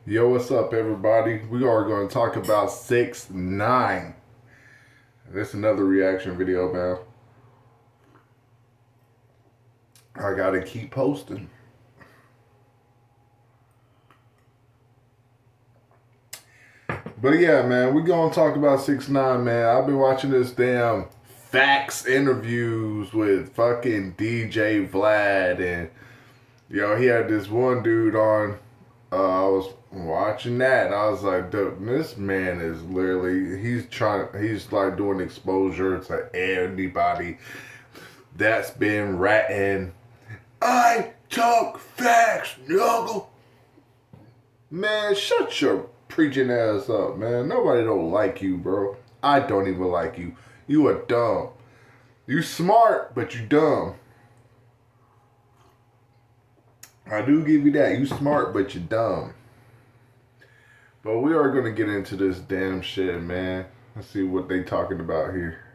Yo, what's up, everybody? We are going to talk about 6ix9ine. This is another reaction video, man. I gotta keep posting. But yeah, man, we're going to talk about 6ix9ine, man. I've been watching this damn facts interviews with fucking DJ Vlad, and yo, he had this one dude on. I was watching that and I was like, dude, this man is literally, he's like doing exposure to anybody that's been ratting, I talk facts, nigga. Man, shut your preaching ass up, man. Nobody don't like you, bro. I don't even like you. You are dumb. You smart, but you dumb. I do give you that. You smart, but you dumb. But we are going to get into this damn shit, man. Let's see what they talking about here.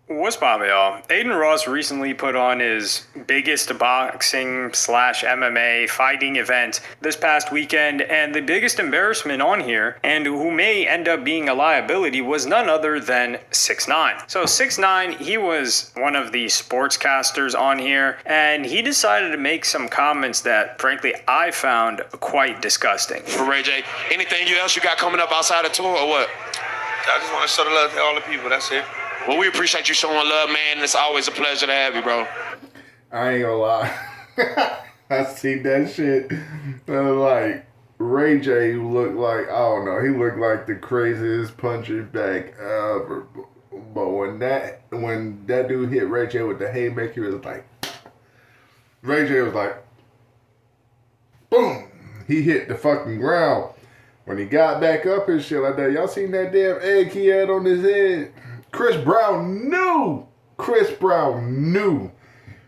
What's poppin', y'all? Aiden Ross recently put on his biggest boxing/MMA fighting event this past weekend, and the biggest embarrassment on here, and who may end up being a liability, was none other than 6ix9ine. So 6ix9ine, he was one of the sportscasters on here, and he decided to make some comments that, frankly, I found quite disgusting. For Ray J, anything else you got coming up outside the tour or what? I just want to show the love to all the people, that's it. Well, we appreciate you showing love, man. It's always a pleasure to have you, bro. I ain't gonna lie. I seen that shit. Like, Ray J looked like, I don't know, he looked like the craziest punching bag ever. But when that dude hit Ray J with the haymaker, it was like, Ray J was like, boom. He hit the fucking ground. When he got back up and shit like that, y'all seen that damn egg he had on his head? Chris Brown knew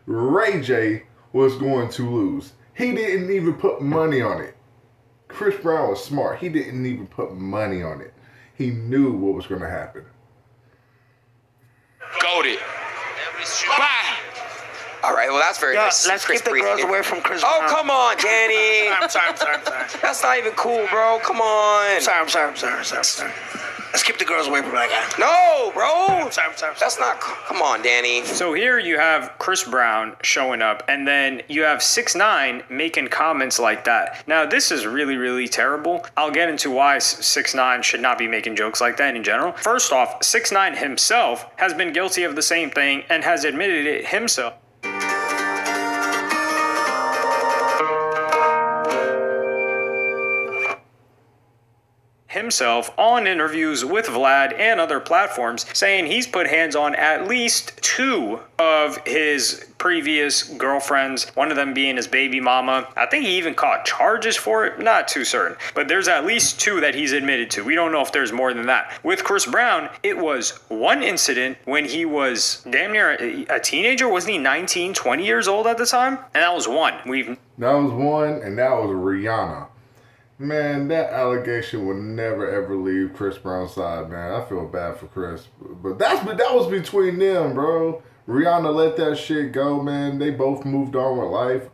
Ray J was going to lose. He didn't even put money on it. Chris Brown was smart. He didn't even put money on it. He knew what was going to happen. Goated. Bye. All right, well, that's very nice. Let's keep the girls away from Chris Brown. Oh, come on, Danny. I'm sorry. That's not even cool, bro. Come on. I'm sorry. Let's keep the girls away from that guy. No, bro. I'm sorry. That's not, come on, Danny. So here you have Chris Brown showing up, and then you have 6ix9ine making comments like that. Now, this is really, really terrible. I'll get into why 6ix9ine should not be making jokes like that in general. First off, 6ix9ine himself has been guilty of the same thing and has admitted it himself. On interviews with Vlad and other platforms, saying he's put hands on at least 2 of his previous girlfriends, one of them being his baby mama. I think he even caught charges for it, not too certain, but there's at least 2 that he's admitted to. We don't know if there's more than that. With Chris Brown, it was one incident when he was damn near a teenager. Wasn't he 19, 20 years old at the time? And that was one. That was one, and that was Rihanna. Man, that allegation will never ever leave Chris Brown's side, man. I feel bad for Chris. But that was between them, bro. Rihanna let that shit go, man. They both moved on with life.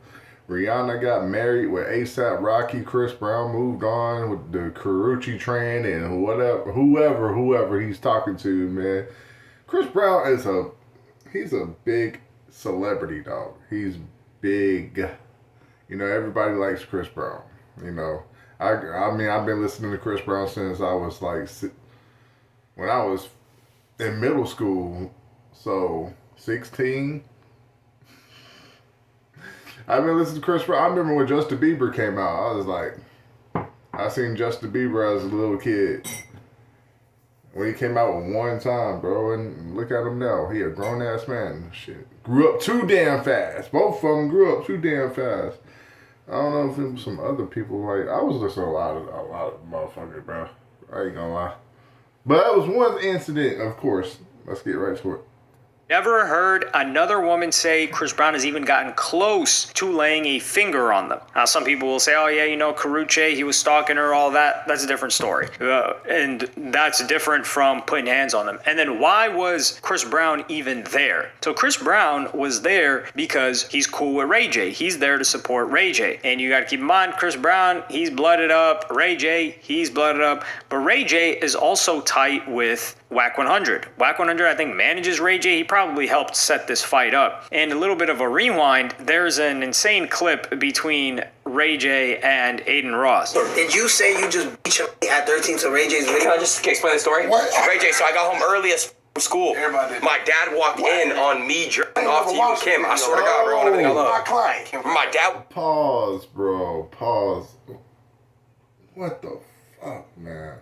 Rihanna got married with A$AP Rocky. Chris Brown moved on with the Karuchi train and whoever he's talking to, man. Chris Brown he's a big celebrity, dog. He's big. You know, everybody likes Chris Brown, you know. I mean, I've been listening to Chris Brown since I was like, when I was in middle school, so 16. I've been listening to Chris Brown. I remember when Justin Bieber came out. I was like, I seen Justin Bieber as a little kid. When he came out with One Time, bro, and look at him now. He a grown-ass man. Shit. Grew up too damn fast. Both of them grew up too damn fast. I don't know if it was some other people, like, I was listening to a lot of motherfuckers, bro. I ain't gonna lie. But that was one incident, of course. Let's get right to it. Never heard another woman say Chris Brown has even gotten close to laying a finger on them. Now, some people will say, oh yeah, you know, Karuche, he was stalking her, all that. That's a different story. And that's different from putting hands on them. And then why was Chris Brown even there? So Chris Brown was there because he's cool with Ray J. He's there to support Ray J. And you got to keep in mind, Chris Brown, he's blooded up. Ray J, he's blooded up. But Ray J is also tight with Whack 100. Whack 100, I think, manages Ray J. He probably helped set this fight up. And a little bit of a rewind, there's an insane clip between Ray J and Aiden Ross. Did you say you just beat your at 13 to Ray J's video? Can I just explain the story? What? Ray J, so I got home early as from school. My dad walked in on me jerking off to you and Kim. I swear to God, bro, on everything I love. My client. My dad. Pause, bro. Pause. What the fuck, man?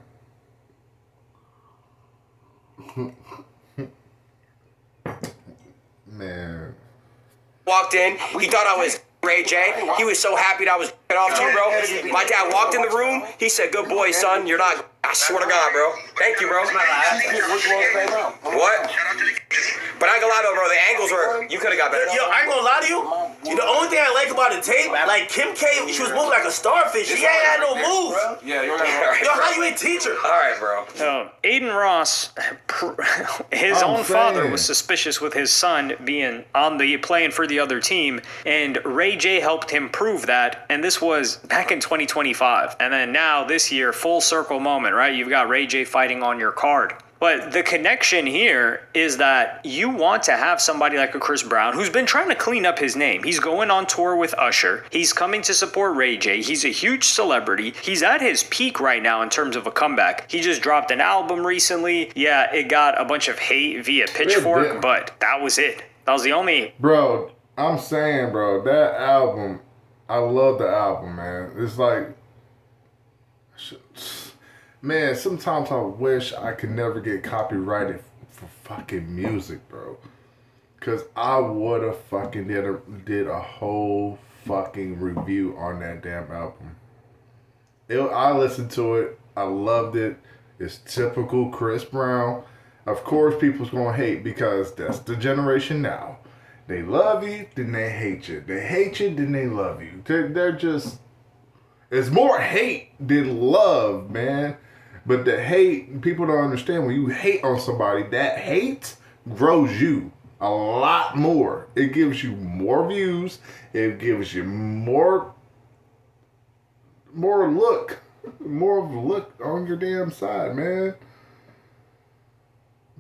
Man. Walked in. He thought I was Ray J. He was so happy that I was off to you, bro. My dad walked in the room. He said, good boy, son. You're not. I swear to God, bro. Thank you, bro. What? But I ain't gonna lie though, bro. The angles were. You could have got better. Yo, I ain't gonna lie to you. The only thing I like about the tape, like Kim K, she was moving like a starfish. She ain't had no moves. Yeah, you're right. Yo, how you ain't teacher? All right, bro. Aiden Ross, his own father was suspicious with his son being on the playing for the other team, and Ray J helped him prove that. And this was back in 2025, and then now this year, full circle moment, right? You've got Ray J fighting on your card. But the connection here is that you want to have somebody like a Chris Brown who's been trying to clean up his name. He's going on tour with Usher. He's coming to support Ray J. He's a huge celebrity. He's at his peak right now in terms of a comeback. He just dropped an album recently. Yeah, it got a bunch of hate via Pitchfork, but that was it. That was the only... Bro, I'm saying, bro, that album, I love the album, man. It's like... Man, sometimes I wish I could never get copyrighted for fucking music, bro. Cause I would have fucking did a whole fucking review on that damn album. I listened to it. I loved it. It's typical Chris Brown. Of course, people's gonna hate because that's the generation now. They love you, then they hate you. They hate you, then they love you. They're just... It's more hate than love, man. But the hate, people don't understand. When you hate on somebody, that hate grows you a lot more. It gives you more views. It gives you more look. More of a look on your damn side, man.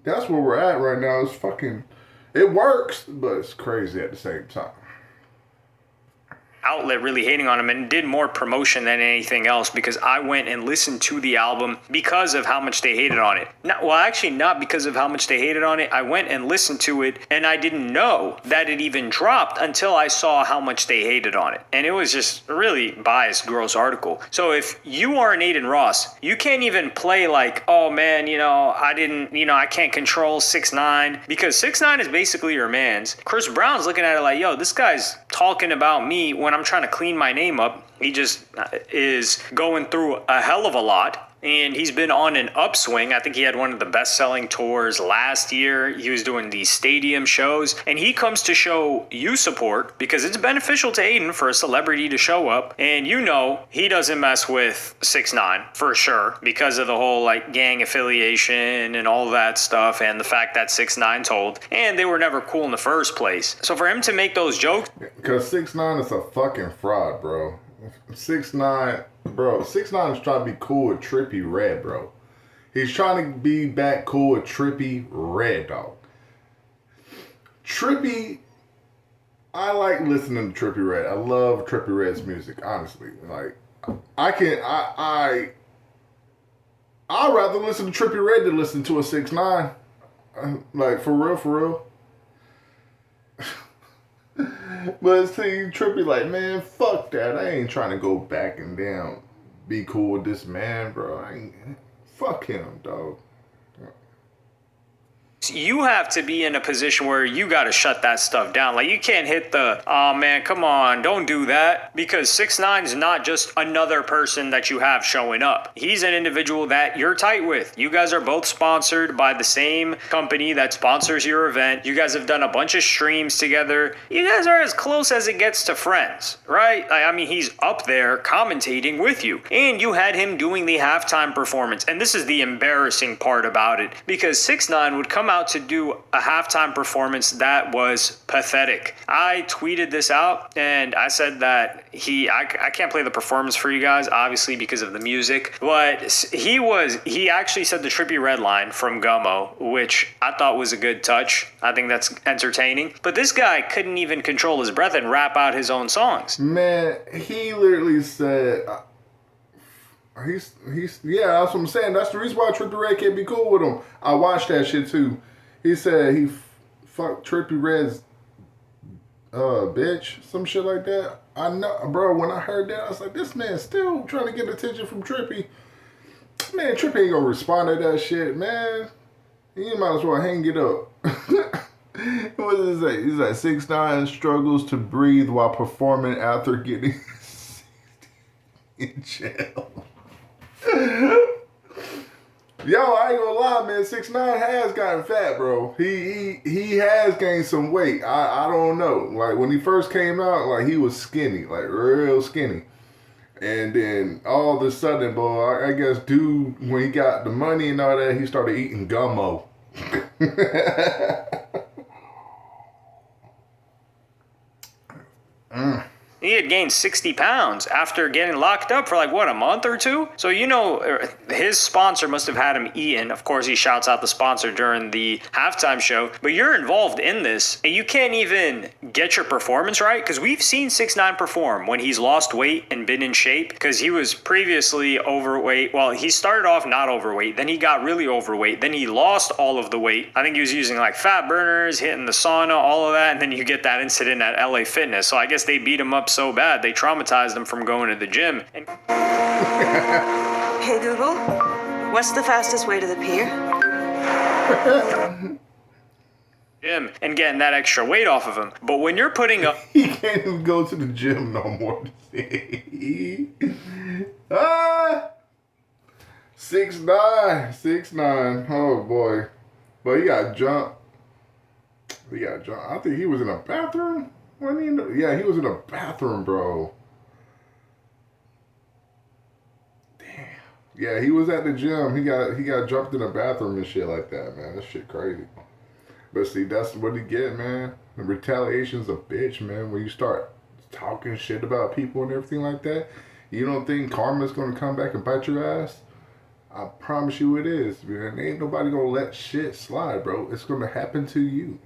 That's where we're at right now. It's fucking... It works, but it's crazy at the same time. Outlet really hating on him and did more promotion than anything else because I went and listened to the album because of how much they hated on it. Not because of how much they hated on it. I went and listened to it and I didn't know that it even dropped until I saw how much they hated on it. And it was just a really biased, gross article. So if you are an Aiden Ross, you can't even play like, oh man, I can't control 6ix9ine because 6ix9ine is basically your man's. Chris Brown's looking at it like, yo, this guy's talking about me when I'm trying to clean my name up. He just is going through a hell of a lot. And he's been on an upswing. I think he had one of the best-selling tours last year. He was doing these stadium shows. And he comes to show you support because it's beneficial to Aiden for a celebrity to show up. And he doesn't mess with 6ix9ine for sure because of the whole gang affiliation and all that stuff and the fact that 6ix9ine told. And they were never cool in the first place. So for him to make those jokes... Because 6ix9ine is a fucking fraud, bro. 6ix9ine is trying to be cool with Trippie Redd, bro. He's trying to be back cool with Trippie Redd, dog. Trippie, I like listening to Trippie Redd. I love Trippie Redd's music, honestly. I'd rather listen to Trippie Redd than listen to a 6ix9ine. For real. But see, Trippie man, fuck that. I ain't trying to go back and down, be cool with this man, bro. Fuck him, dog. You have to be in a position where you got to shut that stuff down. Like, you can't hit the, oh man, come on, don't do that. Because 6ix9ine is not just another person that you have showing up. He's an individual that you're tight with. You guys are both sponsored by the same company that sponsors your event. You guys have done a bunch of streams together. You guys are as close as it gets to friends, right? I mean, he's up there commentating with you. And you had him doing the halftime performance. And this is the embarrassing part about it. Because 6ix9ine would come out to do a halftime performance that was pathetic. I tweeted this out and I said that I can't play the performance for you guys, obviously because of the music, but he actually said the Trippie Redd line from Gummo, which I thought was a good touch. I think that's entertaining. But this guy couldn't even control his breath and rap out his own songs. Man, he literally said, he's yeah, that's what I'm saying. That's the reason why Trippie Redd can't be cool with him. I watched that shit too. He said he fucked Trippie Redd's bitch, some shit like that. I know, bro, when I heard that, I was like, this man's still trying to get attention from Trippie. Man, Trippie ain't gonna respond to that shit, man. You might as well hang it up. What does it say? He's like, 6ix9ine struggles to breathe while performing after getting in jail. Yo, I ain't gonna lie, man. 6ix9ine has gotten fat, bro. He has gained some weight. I don't know. Like, when he first came out, like, he was skinny, like real skinny. And then all of a sudden, boy, I guess dude, when he got the money and all that, he started eating gummo. He had gained 60 pounds after getting locked up for like, what, a month or two? So, you know, his sponsor must have had him eating. Of course, he shouts out the sponsor during the halftime show. But you're involved in this, and you can't even get your performance right. Because we've seen 6ix9ine perform when he's lost weight and been in shape. Because he was previously overweight. Well, he started off not overweight. Then he got really overweight. Then he lost all of the weight. I think he was using like fat burners, hitting the sauna, all of that. And then you get that incident at LA Fitness. So I guess they beat him up so bad they traumatized him from going to the gym. Hey Google, what's the fastest way to the pier? Gym and getting that extra weight off of him. But when you're putting up, He can't even go to the gym no more. 6ix9ine. Oh boy, but he got jumped. I think he was in a bathroom. Yeah, he was in a bathroom, bro. Damn. Yeah, he was at the gym. He got jumped in a bathroom and shit like that, man. That shit crazy. But see, that's what he get, man. The retaliation's a bitch, man. When you start talking shit about people and everything like that, you don't think karma's gonna come back and bite your ass? I promise you it is, man. Ain't nobody gonna let shit slide, bro. It's gonna happen to you.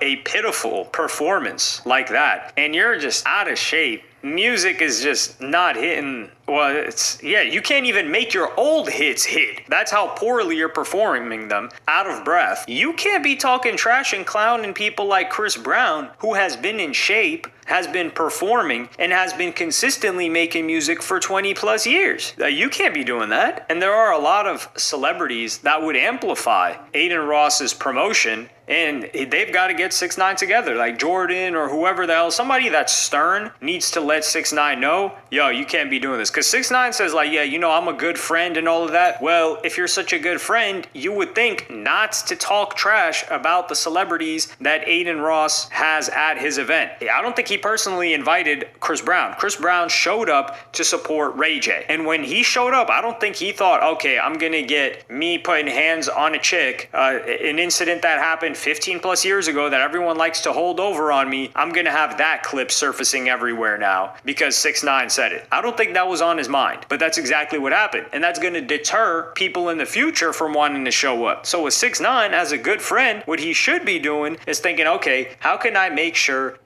a pitiful performance like that and you're just out of shape, music is just not hitting. Well, you can't even make your old hits hit. That's how poorly you're performing them, out of breath. You can't be talking trash and clowning people like Chris Brown, who has been in shape, has been performing, and has been consistently making music for 20 plus years. You can't be doing that. And there are a lot of celebrities that would amplify Aiden Ross's promotion, and they've got to get 6ix9ine together, like Jordan or whoever the hell. Somebody that's stern needs to let 6ix9ine know, yo, you can't be doing this. Because 6ix9ine says, like, yeah, you know, I'm a good friend and all of that. Well, if you're such a good friend, you would think not to talk trash about the celebrities that Aiden Ross has at his event. I don't think he personally invited Chris Brown. Chris Brown showed up to support Ray J. And when he showed up, I don't think he thought, okay, I'm going to get me putting hands on a chick, an incident that happened 15 plus years ago that everyone likes to hold over on me. I'm going to have that clip surfacing everywhere now because 6ix9ine said it. I don't think that was on his mind, but that's exactly what happened. And that's going to deter people in the future from wanting to show up. So with 6ix9ine, as a good friend, what he should be doing is thinking, okay, how can I make sure?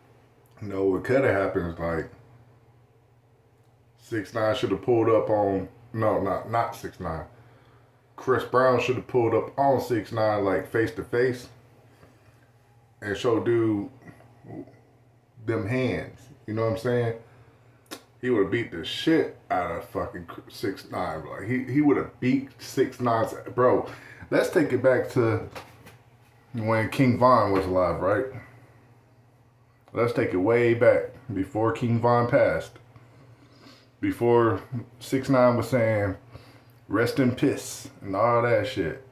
No, what could have happened is like 6ix9ine should have pulled up on, no, not 6ix9ine. Chris Brown should have pulled up on 6ix9ine like face to face and show dude them hands. You know what I'm saying? he would have beat the shit out of fucking 6ix9ine. Like he would have beat 6ix9ine's. Bro, let's take it back to when King Von was alive, right? Let's take it way back before King Von passed. Before 6ix9ine was saying rest in piss and all that shit.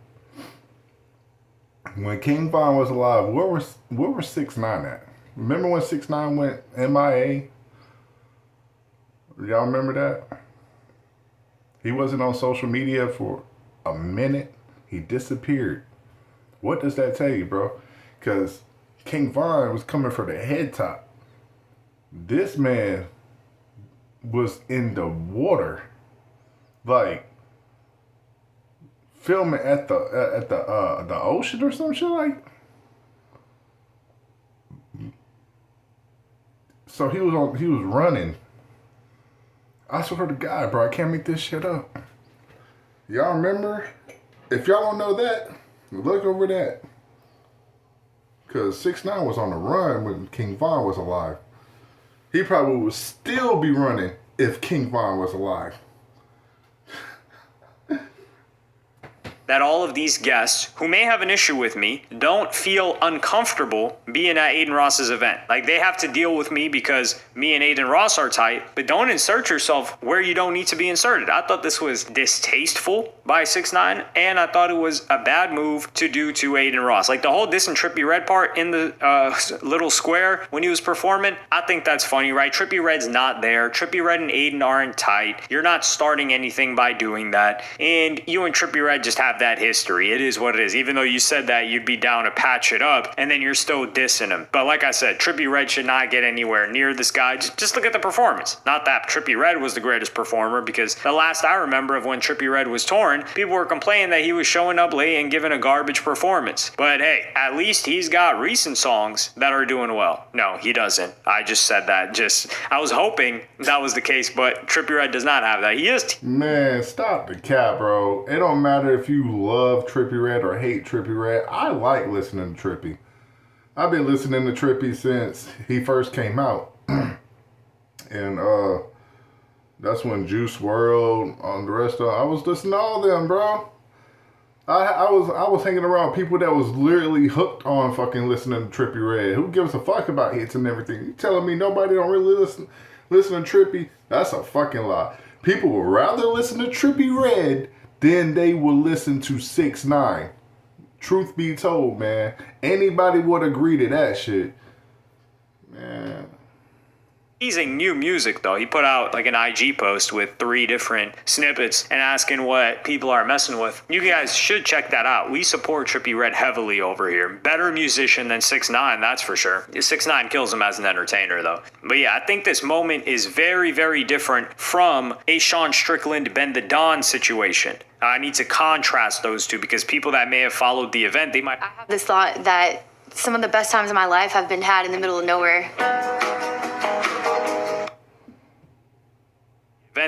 When King Von was alive, where was 6ix9ine at? Remember when 6ix9ine went MIA? Y'all remember that? He wasn't on social media for a minute. He disappeared. What does that tell you, bro? Because King Von was coming for the head top. This man was in the water, like filming at the ocean or some shit like. So he was running. I swear to God, bro, I can't make this shit up. Y'all remember? If y'all don't know that, look over that. Cause 6ix9ine was on the run when King Von was alive. He probably would still be running if King Von was alive. That all of these guests who may have an issue with me don't feel uncomfortable being at Aiden Ross's event. Like, they have to deal with me because me and Aiden Ross are tight, but don't insert yourself where you don't need to be inserted. I thought this was distasteful by 6ix9ine, and I thought it was a bad move to do to Aiden Ross. Like, the whole Diss and Trippie Redd part in the little square when he was performing, I think that's funny, right? Trippie Redd's not there. Trippie Redd and Aiden aren't tight. You're not starting anything by doing that, and you and Trippie Redd just have that history. It is what it is. Even though you said that you'd be down to patch it up, and then you're still dissing him. But like I said, Trippie Redd should not get anywhere near this guy. Just look at the performance. Not that Trippie Redd was the greatest performer, because the last I remember of when Trippie Redd was torn, people were complaining that he was showing up late and giving a garbage performance. But hey, at least he's got recent songs that are doing well. No, he doesn't. I just said that. I was hoping that was the case, but Trippie Redd does not have that. He is. Man, stop the cap, bro. It don't matter if you love Trippie Redd or hate Trippie Redd. I like listening to Trippie. I've been listening to Trippie since he first came out. And that's when Juice WRLD on the rest of I was listening to all them, bro. I was hanging around people that was literally hooked on fucking listening to Trippie Redd. Who gives a fuck about hits and everything? You telling me nobody don't really listen to Trippie? That's a fucking lie. People would rather listen to Trippie Redd than they will listen to 6ix9ine. Truth be told, man. Anybody would agree to that shit. Man. Teasing new music, though. He put out like an IG post with 3 different snippets and asking what people are messing with. You guys should check that out. We support Trippie Redd heavily over here. Better musician than 6ix9ine, that's for sure. 6ix9ine kills him as an entertainer, though. But yeah, I think this moment is very, very different from a Sean Strickland Ben the Don situation. I need to contrast those two because people that may have followed the event, they might... I have this thought that some of the best times of my life have been had in the middle of nowhere.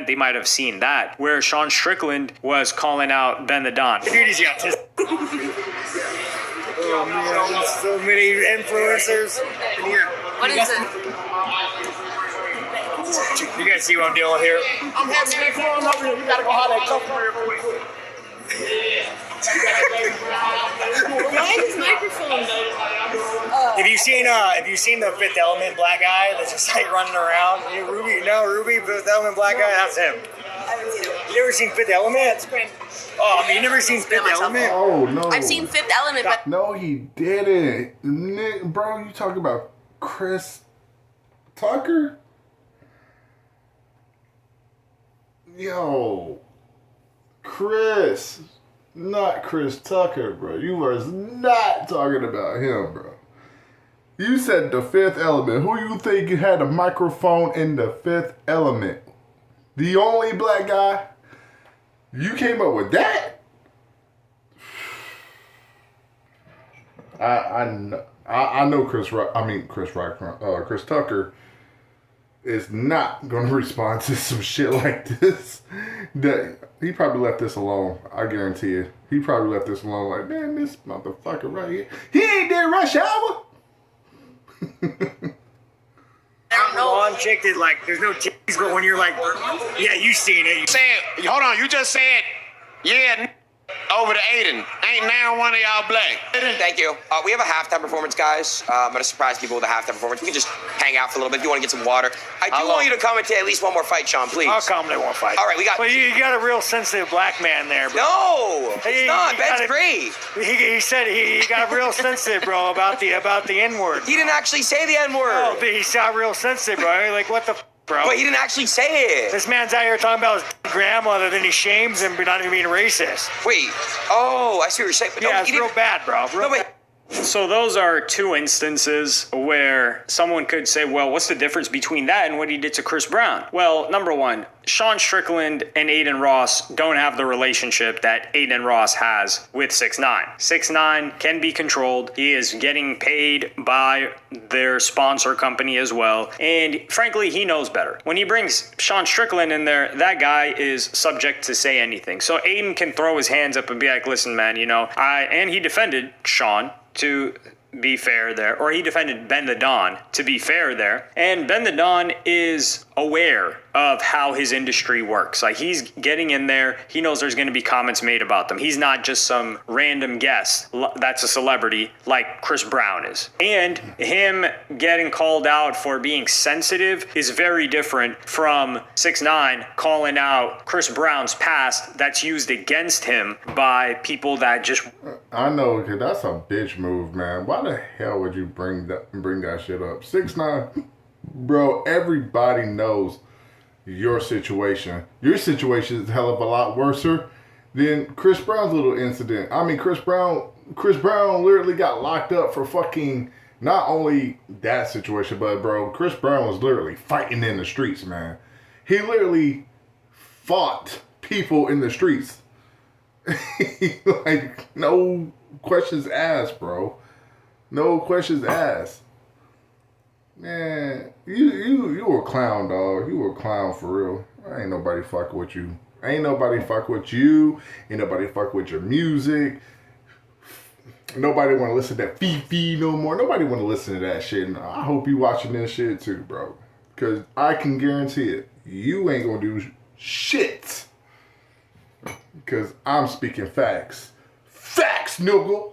They might have seen that, where Sean Strickland was calling out Ben the Don. Dude's got this. Oh man, so many influencers. What is it? You guys see what I'm dealing with here? I'm having that phone over here. We gotta go holler at customer real quick. Why this microphone though? Have you seen the Fifth Element black guy that's just like running around? Ruby, Fifth Element black guy, that's him. You never seen Fifth Element? Oh, I mean, you never seen Fifth Element? Oh, no. I've seen Fifth Element, but No, he didn't. Nick, bro, you talking about Chris Tucker? Yo. Chris. Not Chris Tucker, bro. You was not talking about him, bro. You said the Fifth Element. Who you think had a microphone in the Fifth Element? The only black guy? You came up with that? I know Chris Tucker is not gonna respond to some shit like this. He probably left this alone. I guarantee you. He probably left this alone. Like, man, this motherfucker right here. He ain't did Rush Hour. I don't know. chick that like there's no titties, but when you're like, yeah, you seen it. Hold on, you just said, yeah, over to Aiden. Ain't now one of y'all black. Thank you. We have a halftime performance, guys. I'm going to surprise people with a halftime performance. We can just hang out for a little bit if you want to get some water. I do want you to commentate at least one more fight, Sean, please. I'll commentate one fight. All right, we got... Well, you got a real sensitive black man there, bro. No, it's not. Ben's great. He said he got real sensitive, bro, about the N-word. He didn't actually say the N-word. Oh, he got real sensitive, bro. Like, what the bro? But he didn't actually say it. This man's out here talking about his grandmother, then he shames him for not even being racist. Wait. Oh, I see what you're saying. But yeah, no, it's real bad, bro. Real bad. So those are two instances where someone could say, well, what's the difference between that and what he did to Chris Brown? Well, number one, Sean Strickland and Aiden Ross don't have the relationship that Aiden Ross has with 6ix9ine. 6ix9ine can be controlled. He is getting paid by their sponsor company as well. And frankly, he knows better. When he brings Sean Strickland in there, that guy is subject to say anything. So Aiden can throw his hands up and be like, listen, man, you know, and he defended Sean, to be fair there, or he defended Ben the Don, to be fair there. And Ben the Don is aware of how his industry works. Like, he's getting in there. He knows there's going to be comments made about them. He's not just some random guest that's a celebrity like Chris Brown is. And him getting called out for being sensitive is very different from 6ix9ine calling out Chris Brown's past that's used against him by people that just... I know, because that's a bitch move, man. Why the hell would you bring that shit up? 6ix9ine, bro, everybody knows your situation. Your situation is a hell of a lot worser than Chris Brown's little incident. I mean, Chris Brown literally got locked up for fucking not only that situation, but bro, Chris Brown was literally fighting in the streets, man. He literally fought people in the streets. Like, no questions asked, bro. No questions asked. Man, you were a clown, dog. You were a clown for real. Ain't nobody fucking with you. Ain't nobody fucking with you. Ain't nobody fucking with your music. Nobody want to listen to that Fifi no more. Nobody want to listen to that shit. And I hope you watching this shit too, bro. Because I can guarantee it. You ain't going to do shit. Because I'm speaking facts. Facts, nigga.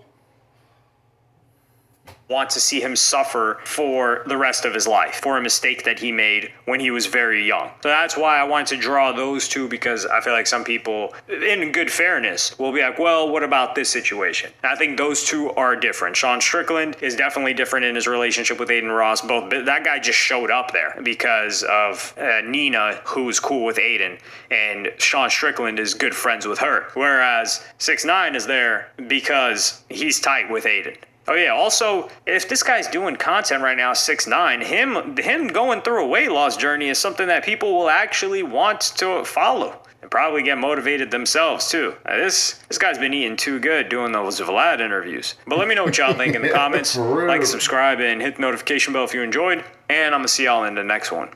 Want to see him suffer for the rest of his life for a mistake that he made when he was very young. So that's why I wanted to draw those two, because I feel like some people, in good fairness, will be like, well, what about this situation? And I think those two are different. Sean Strickland is definitely different in his relationship with Aiden Ross. Both that guy just showed up there because of Nina, who's cool with Aiden, and Sean Strickland is good friends with her. Whereas 6ix9ine is there because he's tight with Aiden. Oh yeah, also, if this guy's doing content right now, 6ix9ine, him going through a weight loss journey is something that people will actually want to follow and probably get motivated themselves too. Now, this guy's been eating too good doing those Vlad interviews. But let me know what y'all think in the comments. Like and subscribe and hit the notification bell if you enjoyed. And I'm going to see y'all in the next one.